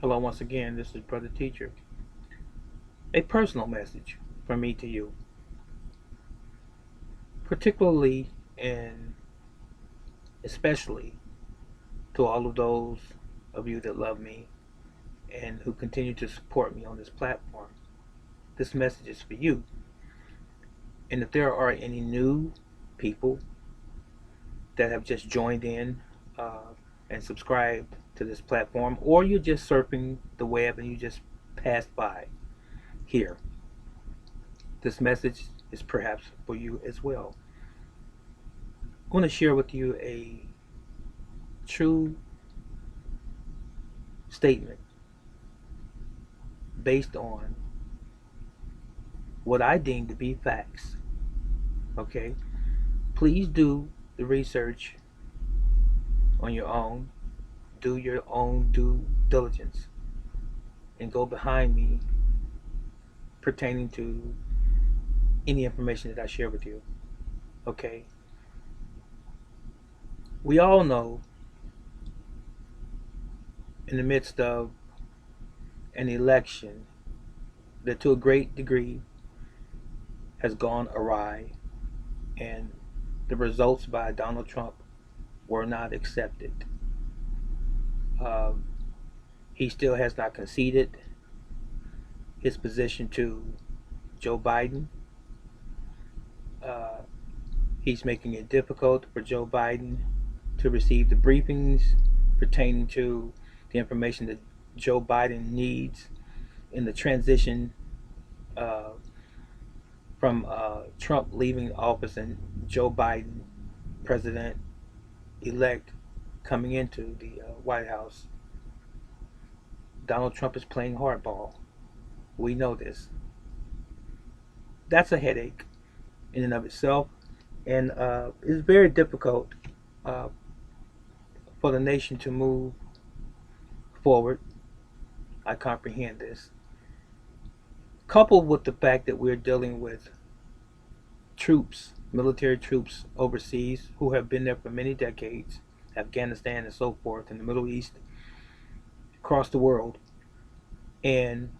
Hello, once again. This is Brother Teacher. A personal message from me to you, particularly and especially to all of those of you that love me and who continue to support me on this platform. This message is for you. And if there are any new people that have just joined in uh, and subscribed to this platform, or you're just surfing the web and you just passed by here, this message is perhaps for you as well. I want to share with you a true statement based on what I deem to be facts. Okay? Please do the research on your own, do your own due diligence, and go behind me pertaining to any information that I share with you. Okay? We all know in the midst of an election that to a great degree has gone awry and the results by Donald Trump were not accepted. Um, he still has not conceded his position to Joe Biden. Uh, he's making it difficult for Joe Biden to receive the briefings pertaining to the information that Joe Biden needs in the transition uh, from Trump leaving office and Joe Biden, president elect, coming into the White House. Donald Trump is playing hardball. We know this. That's a headache in and of itself, and it's very difficult uh, for the nation to move forward. I comprehend this. Coupled with the fact that we're dealing with troops, military troops overseas who have been there for many decades, Afghanistan and so forth, in the Middle East, across the world, and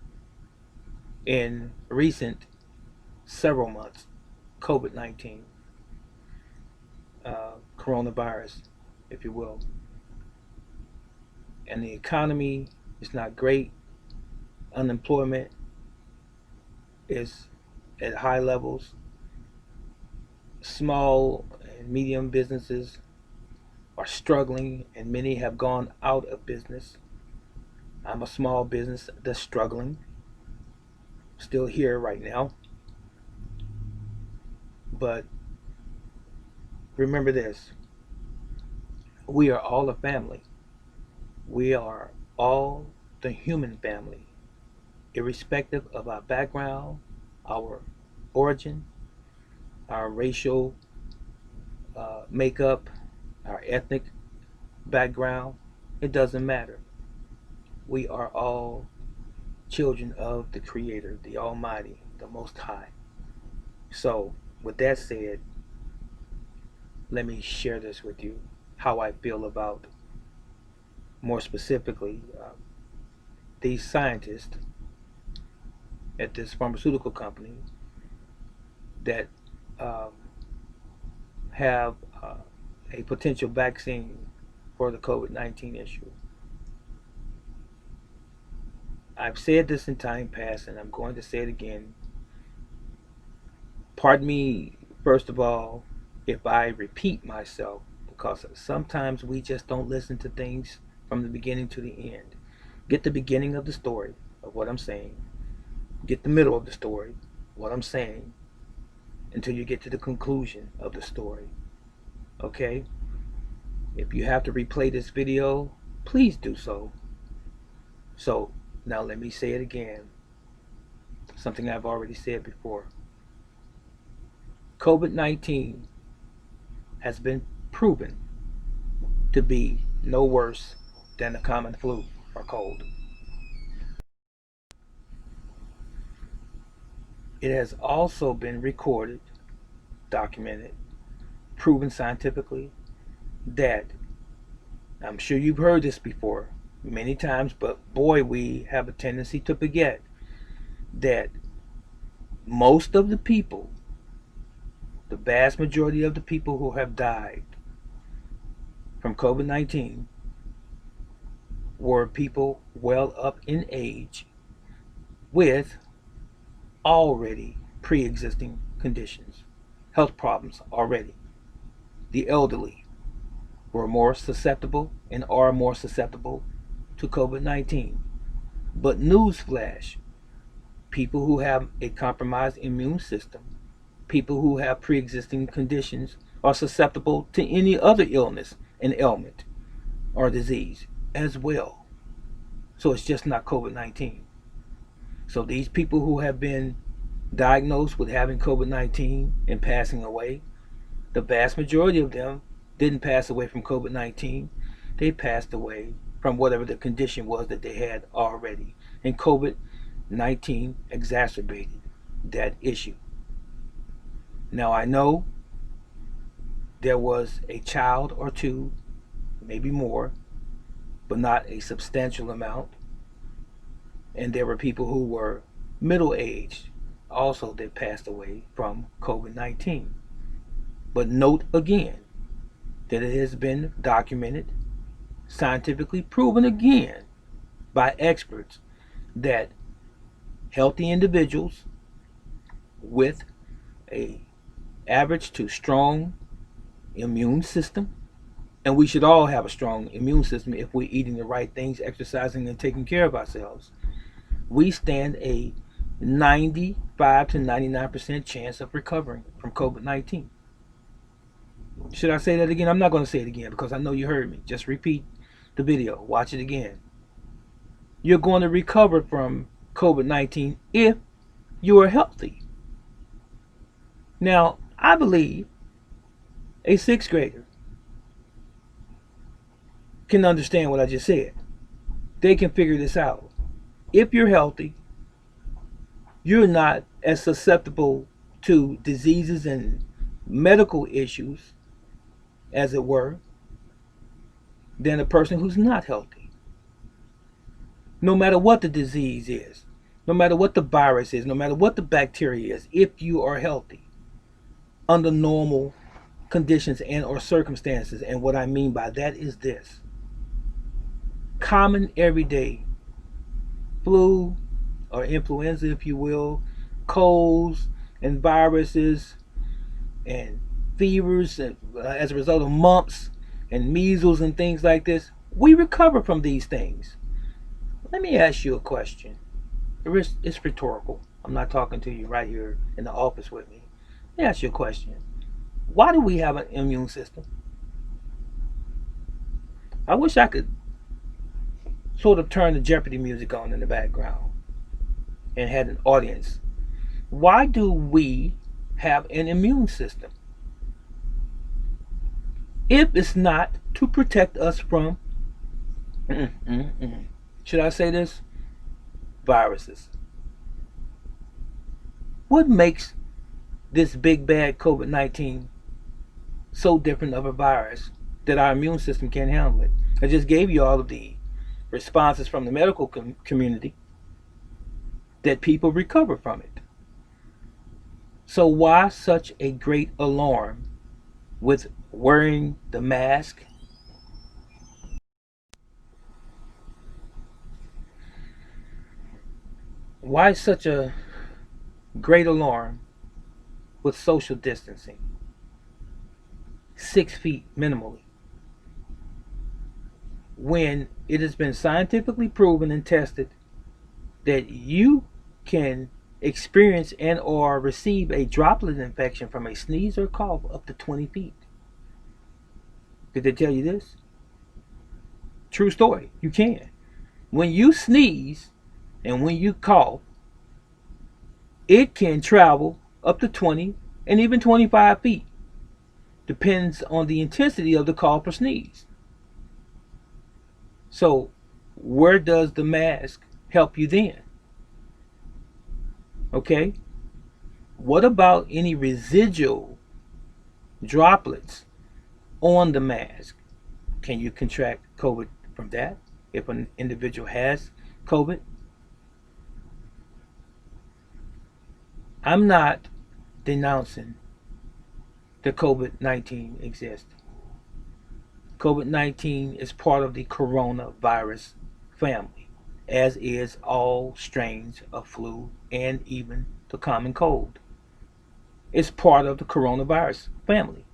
in recent several months, COVID 19, coronavirus, if you will. And the economy is not great. Unemployment is at high levels. Small and medium businesses are struggling, and many have gone out of business. I'm a small business that's struggling, still here right now. But remember this, we are all a family. We are all the human family, irrespective of our background, our origin, our racial makeup, our ethnic background. It doesn't matter. We are all children of the Creator, the Almighty, the Most High. So, with that said, let me share this with you how I feel about, more specifically, these scientists at this pharmaceutical company that um, have a potential vaccine for the COVID 19 issue. I've said this in time past, and I'm going to say it again. Pardon me, first of all, if I repeat myself, because sometimes we just don't listen to things from the beginning to the end. Get the beginning of the story of what I'm saying, get the middle of the story, what I'm saying, until you get to the conclusion of the story. Okay? If you have to replay this video, please do so. So, now let me say it again. Something I've already said before. COVID 19 has been proven to be no worse than the common flu or cold. It has also been recorded, documented, proven scientifically that, I'm sure you've heard this before, many times, but boy, we have a tendency to forget that most of the people, the vast majority of the people who have died from COVID 19 were people well up in age with already pre existing conditions, health problems already. The elderly were more susceptible and are more susceptible to COVID 19. But newsflash, people who have a compromised immune system, people who have pre existing conditions, are susceptible to any other illness and ailment or disease as well. So it's just not COVID 19. So these people who have been diagnosed with having COVID 19 and passing away, the vast majority of them didn't pass away from COVID 19. They passed away from whatever the condition was that they had already. And COVID 19 exacerbated that issue. Now, I know there was a child or two, maybe more, but not a substantial amount. And there were people who were middle aged also that passed away from COVID 19. But note again that it has been documented, scientifically proven again by experts that healthy individuals with a average to strong immune system, and we should all have a strong immune system if we're eating the right things, exercising, and taking care of ourselves, we stand a 95 to 99% chance of recovering from COVID 19. Should I say that again? I'm not going to say it again because I know you heard me. Just repeat the video, watch it again. You're going to recover from COVID 19 if you are healthy. Now, I believe a sixth grader can understand what I just said. They can figure this out. If you're healthy, you're not as susceptible to diseases and medical issues, as it were, than a person who's not healthy. No matter what the disease is, no matter what the virus is, no matter what the bacteria is, if you are healthy under normal conditions and or circumstances, and what I mean by that is this: common everyday flu or influenza, if you will, colds and viruses and fevers and, as a result of mumps and measles and things like this, we recover from these things. Let me ask you a question. It's rhetorical. I'm not talking to you right here in the office with me. Let me ask you a question. Why do we have an immune system? I wish I could sort of turn the Jeopardy music on in the background and had an audience. Why do we have an immune system if it's not to protect us from, should I say this, viruses? What makes this big bad COVID 19 so different of a virus that our immune system can't handle it? I just gave you all of the responses from the medical community that people recover from it. So why such a great alarm with wearing the mask? Why such a great alarm with social distancing? 6 feet minimally. When it has been scientifically proven and tested that you can experience and or receive a droplet infection from a sneeze or cough up to 20 feet. Did they tell you this? True story. You can. When you sneeze and when you cough, it can travel up to 20 and even 25 feet. Depends on the intensity of the cough or sneeze. So, where does the mask help you then? Okay? What about any residual droplets on the mask? Can you contract COVID from that? if an individual has COVID. I'm not denouncing that COVID-19 exists. COVID-19 is part of the coronavirus family, as is all strains of flu and even the common cold. It's part of the coronavirus family.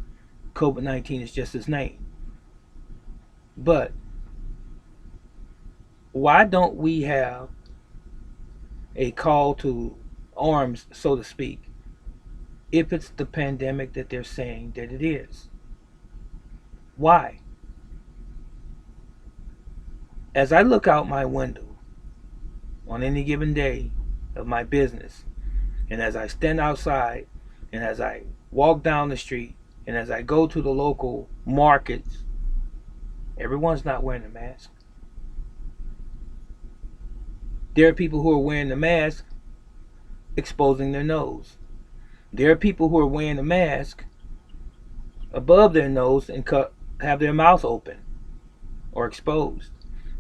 COVID-19 is just its name. But why don't we have a call to arms, so to speak, if it's the pandemic that they're saying that it is? Why? As I look out my window on any given day of my business, and as I stand outside, and as I walk down the street, and as I go to the local markets, everyone's not wearing a mask. There are people who are wearing the mask exposing their nose. There are people who are wearing a mask above their nose and have their mouth open or exposed.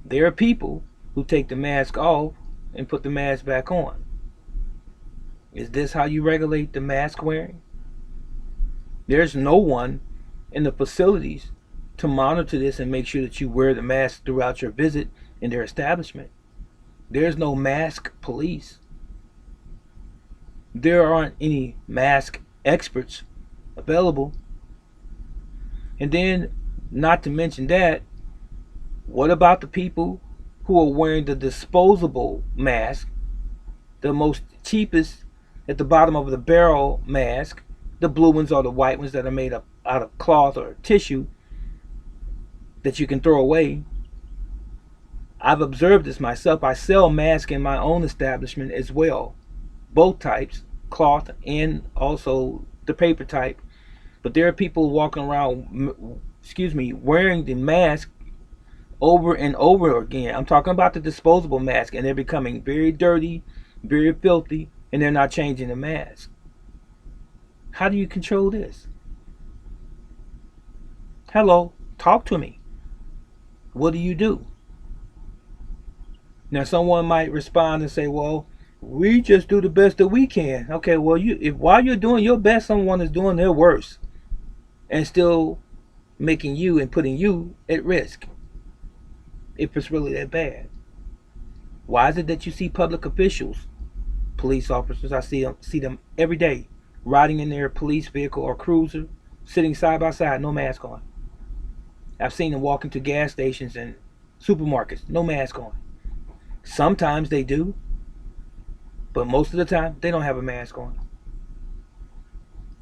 There are people who take the mask off and put the mask back on. Is this how you regulate the mask wearing? There's no one in the facilities to monitor this and make sure that you wear the mask throughout your visit in their establishment. There's no mask police. There aren't any mask experts available. And then, not to mention that, what about the people who are wearing the disposable mask, the most cheapest at the bottom of the barrel mask, the blue ones or the white ones that are made up out of cloth or tissue that you can throw away? I've observed this myself. I sell masks in my own establishment as well, both types, cloth and also the paper type. But there are people walking around, wearing the mask over and over again. I'm talking about the disposable mask, and they're becoming very dirty, very filthy, and they're not changing the mask. How do you control this? Hello, talk to me. What do you do? Now, someone might respond and say, well, we just do the best that we can. Okay, well, if while you're doing your best, someone is doing their worst and still making you and putting you at risk, if it's really that bad. Why is it that you see public officials, police officers, I see them every day, riding in their police vehicle or cruiser, sitting side by side, no mask on? I've seen them walk into gas stations and supermarkets, no mask on. Sometimes they do, but most of the time they don't have a mask on.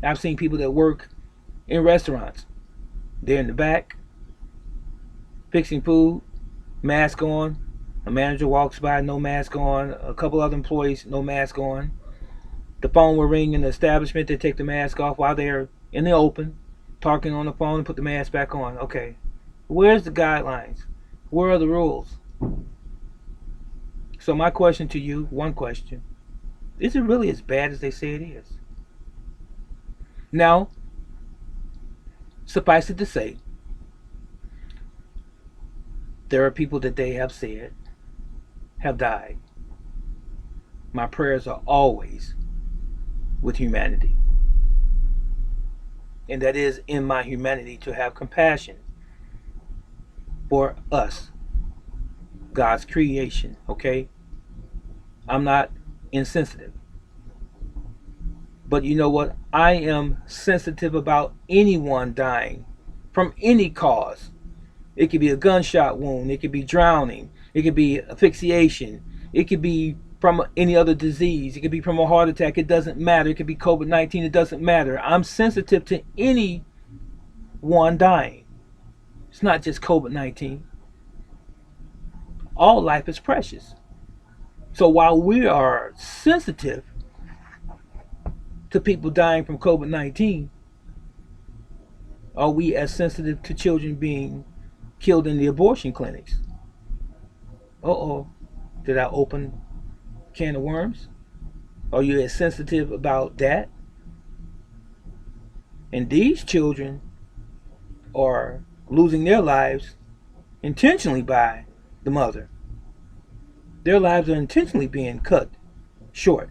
I've seen people that work in restaurants. They're in the back, fixing food, mask on. A manager walks by, no mask on. A couple other employees, no mask on. The phone will ring in the establishment. They take the mask off while they're in the open, talking on the phone, and put the mask back on. Okay, where's the guidelines? Where are the rules? So my question to you, one question, is it really as bad as they say it is? Now, suffice it to say, there are people that they have said have died. My prayers are always with humanity. And that is in my humanity to have compassion for us, God's creation, okay? I'm not insensitive. But you know what? I am sensitive about anyone dying from any cause. It could be a gunshot wound, it could be drowning, it could be asphyxiation, it could be from any other disease, it could be from a heart attack, it doesn't matter. It could be COVID-19, it doesn't matter. I'm sensitive to anyone dying. It's not just COVID-19. All life is precious. So while we are sensitive to people dying from COVID-19, are we as sensitive to children being killed in the abortion clinics? Uh-oh, did I open a can of worms? Are you as sensitive about that? And these children are losing their lives intentionally by the mother. Their lives are intentionally being cut short.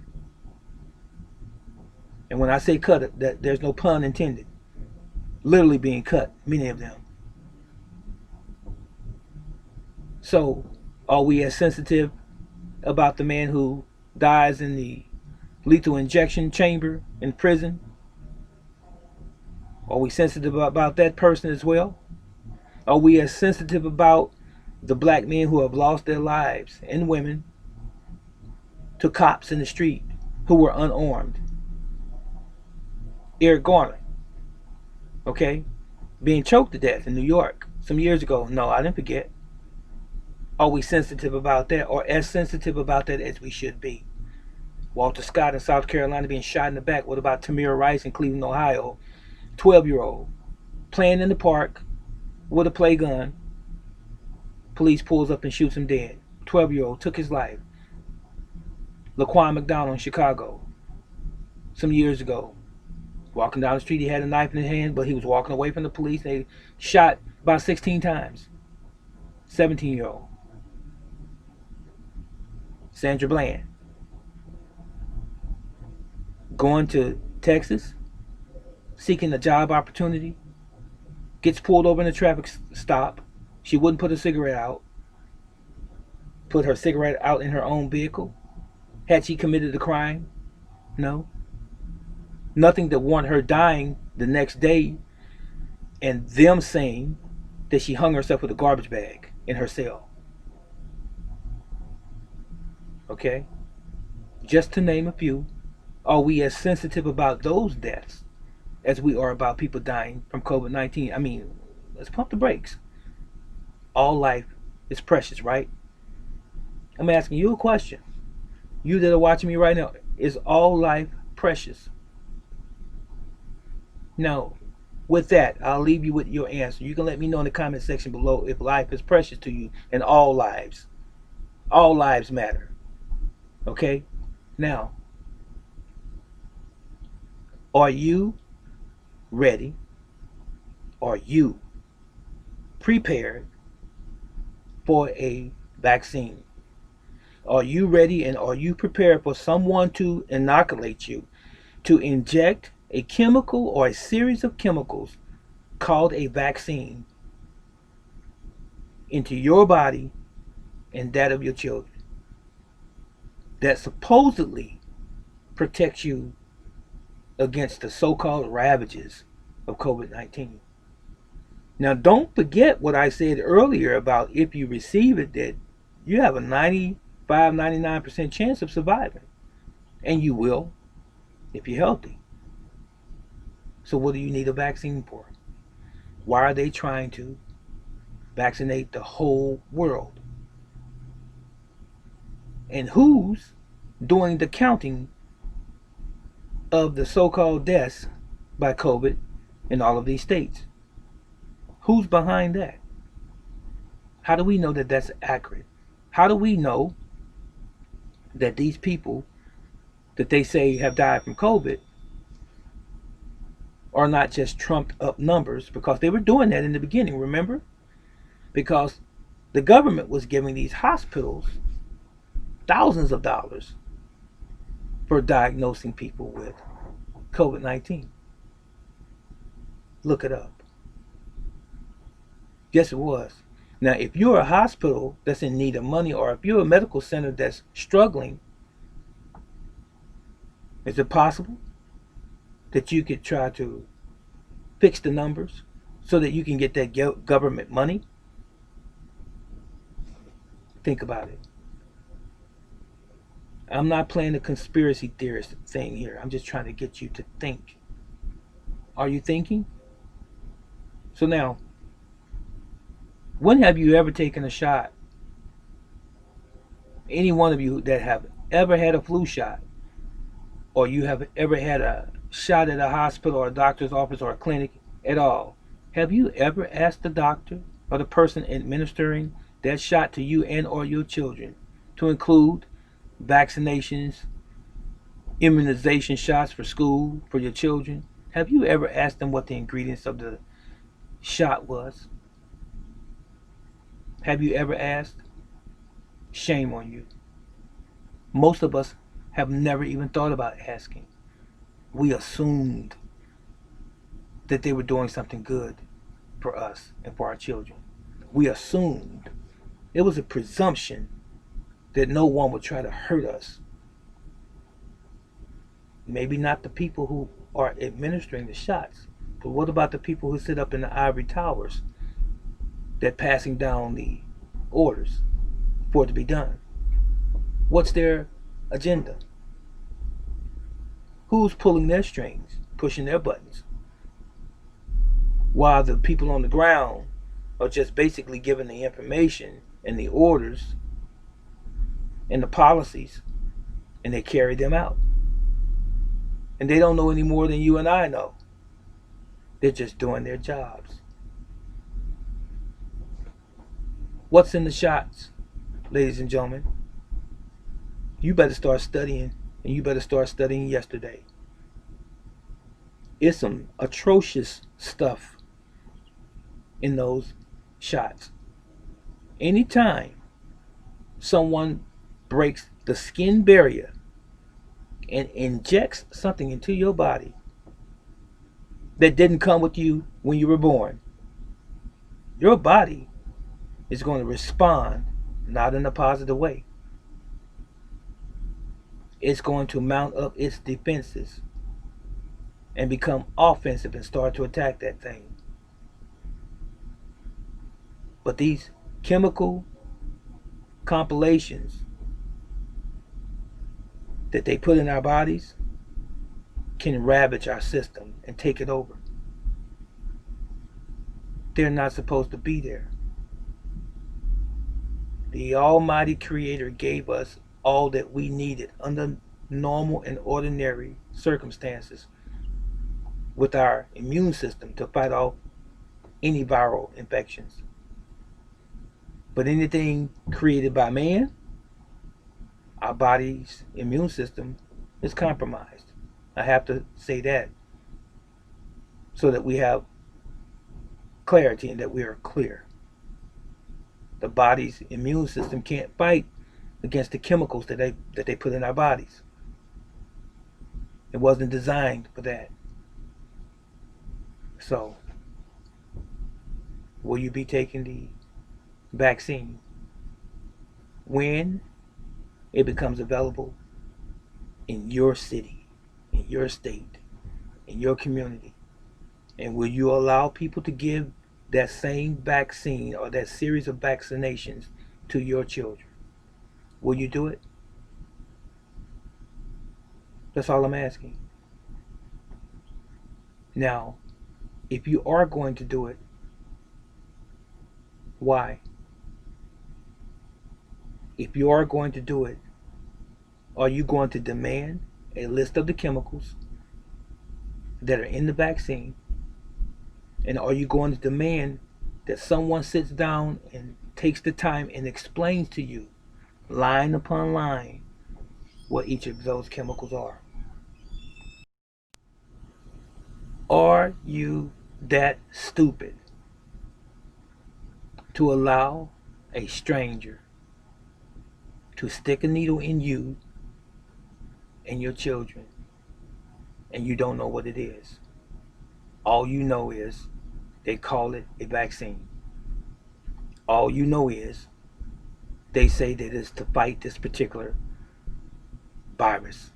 And when I say cut, that there's no pun intended. Literally being cut, many of them. So, are we as sensitive about the man who dies in the lethal injection chamber in prison? Are we sensitive about that person as well? Are we as sensitive about the black men who have lost their lives and women to cops in the street who were unarmed? Eric Garner, okay, being choked to death in New York some years ago. No, I didn't forget. Are we sensitive about that, or as sensitive about that as we should be? Walter Scott in South Carolina being shot in the back. What about Tamir Rice in Cleveland, Ohio? 12-year-old playing in the park with a play gun. Police pulls up and shoots him dead. 12-year-old took his life. Laquan McDonald in Chicago some years ago. Walking down the street, he had a knife in his hand, but he was walking away from the police. They shot about 16 times. 17-year-old. Sandra Bland. Going to Texas, seeking a job opportunity, gets pulled over in a traffic stop. She wouldn't put a cigarette out. Put her cigarette out in her own vehicle. Had she committed a crime? No. Nothing to warrant her dying the next day and them saying that she hung herself with a garbage bag in her cell. Okay? Just to name a few. Are we as sensitive about those deaths as we are about people dying from COVID-19? I mean, let's pump the brakes. All life is precious, right? I'm asking you a question. You that are watching me right now, is all life precious? No. With that, I'll leave you with your answer. You can let me know in the comment section below if life is precious to you, and all lives. All lives matter. Okay? Now, are you ready? Are you prepared for a vaccine? Are you ready and are you prepared for someone to inoculate you, to inject a chemical or a series of chemicals called a vaccine into your body and that of your children that supposedly protects you against the so-called ravages of COVID-19? Now, don't forget what I said earlier about if you receive it, that you have a 99% chance of surviving. And you will if you're healthy. So what do you need a vaccine for? Why are they trying to vaccinate the whole world? And who's doing the counting of the so-called deaths by COVID in all of these states? Who's behind that? How do we know that that's accurate? How do we know that these people that they say have died from COVID are not just trumped up numbers? Because they were doing that in the beginning, remember? Because the government was giving these hospitals thousands of dollars for diagnosing people with COVID-19. Look it up. Yes, it was. Now, if you're a hospital that's in need of money, or if you're a medical center that's struggling, is it possible that you could try to fix the numbers so that you can get that government money? Think about it. I'm not playing the conspiracy theorist thing here. I'm just trying to get you to think. Are you thinking? So now, when have you ever taken a shot? Any one of you that have ever had a flu shot, or you have ever had a shot at a hospital or a doctor's office or a clinic at all, have you ever asked the doctor or the person administering that shot to you and or your children to include vaccinations, immunization shots for school for your children? Have you ever asked them what the ingredients of the shot was? Have you ever asked? Shame on you. Most of us have never even thought about asking. We assumed that they were doing something good for us and for our children. We assumed. It was a presumption that no one would try to hurt us. Maybe not the people who are administering the shots, but what about the people who sit up in the ivory towers that passing down the orders for it to be done? What's their agenda? Who's pulling their strings, pushing their buttons? While the people on the ground are just basically given the information and the orders and the policies, and they carry them out. And they don't know any more than you and I know. They're just doing their jobs. What's in the shots, ladies and gentlemen? You better start studying, and you better start studying yesterday. It's some atrocious stuff in those shots. Anytime someone breaks the skin barrier and injects something into your body that didn't come with you when you were born, your body is going to respond not in a positive way. It's going to mount up its defenses and become offensive and start to attack that thing. But these chemical compilations that they put in our bodies can ravage our system and take it over. They're not supposed to be there. The Almighty Creator gave us all that we needed under normal and ordinary circumstances with our immune system to fight off any viral infections. But anything created by man, our body's immune system is compromised. I have to say that so that we have clarity and that we are clear. The body's immune system can't fight against the chemicals that they put in our bodies. It wasn't designed for that. So, will you be taking the vaccine when it becomes available in your city, in your state, in your community? And will you allow people to give that same vaccine or that series of vaccinations to your children? Will you do it? That's all I'm asking. Now, if you are going to do it, why? If you are going to do it, are you going to demand a list of the chemicals that are in the vaccine? And are you going to demand that someone sits down and takes the time and explains to you, line upon line, what each of those chemicals are? Are you that stupid to allow a stranger to stick a needle in you and your children and you don't know what it is? All you know is they call it a vaccine. All you know is they say that it's to fight this particular virus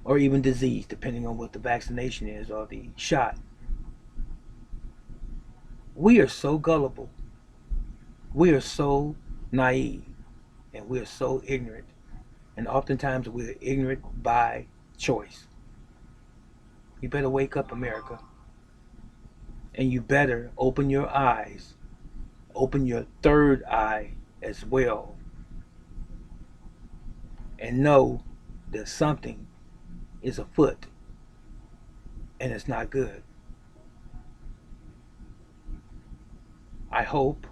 or even disease, depending on what the vaccination is or the shot. We are so gullible. We are so naive. And we are so ignorant. And oftentimes we're ignorant by choice. You better wake up, America. And you better open your eyes. Open your third eye as well. And know that something is afoot. And it's not good. I hope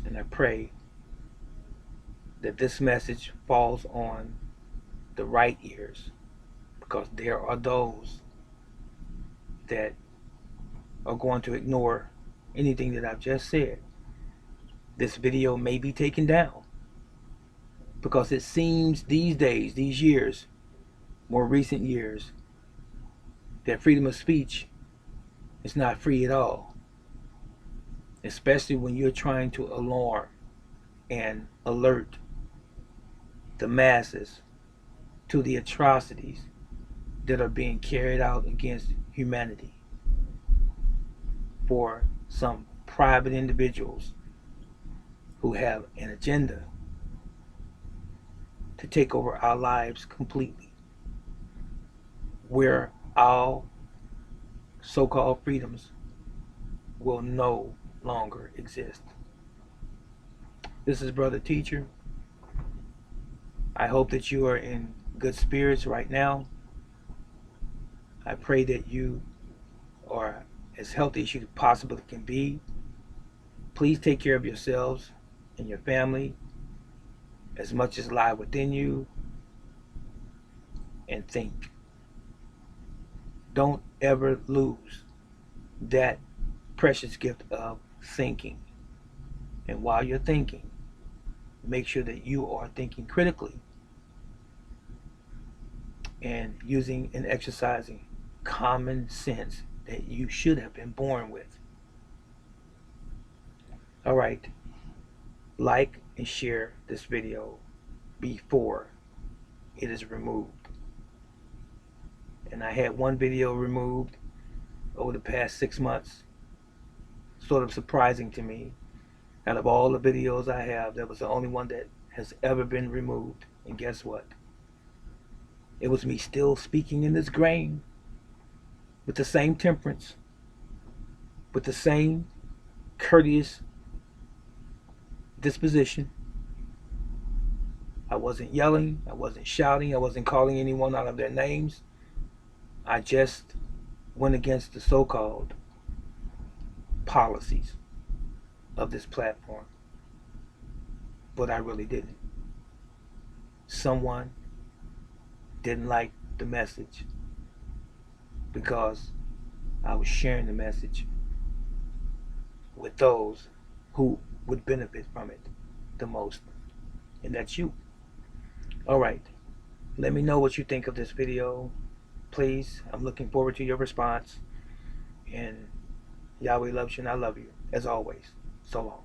and I pray that this message falls on the right ears, because there are those that are going to ignore anything that I've just said this video may be taken down, because it seems these days, these years, more recent years, that freedom of speech is not free at all, especially when you're trying to alarm and alert the masses to the atrocities that are being carried out against humanity for some private individuals who have an agenda to take over our lives completely, where our so-called freedoms will no longer exist. This is Brother Teacher. I hope that you are in good spirits right now. I pray that you are as healthy as you possibly can be. Please take care of yourselves and your family as much as lie within you, and think. Don't ever lose that precious gift of thinking. And while you're thinking, make sure that you are thinking critically and using and exercising common sense that you should have been born with. All right, like and share this video before it is removed. And I had one video removed over the past 6 months. Sort of surprising to me. Out of all the videos I have, that was the only one that has ever been removed. And guess what? It was me still speaking in this grain, with the same temperance, with the same courteous disposition. I wasn't yelling, I wasn't shouting, I wasn't calling anyone out of their names. I just went against the so-called policies of this platform. But I really didn't. Someone didn't like the message because I was sharing the message with those who would benefit from it the most. And that's you. Alright. Let me know what you think of this video. Please. I'm looking forward to your response. And Yahweh loves you and I love you. As always. So long.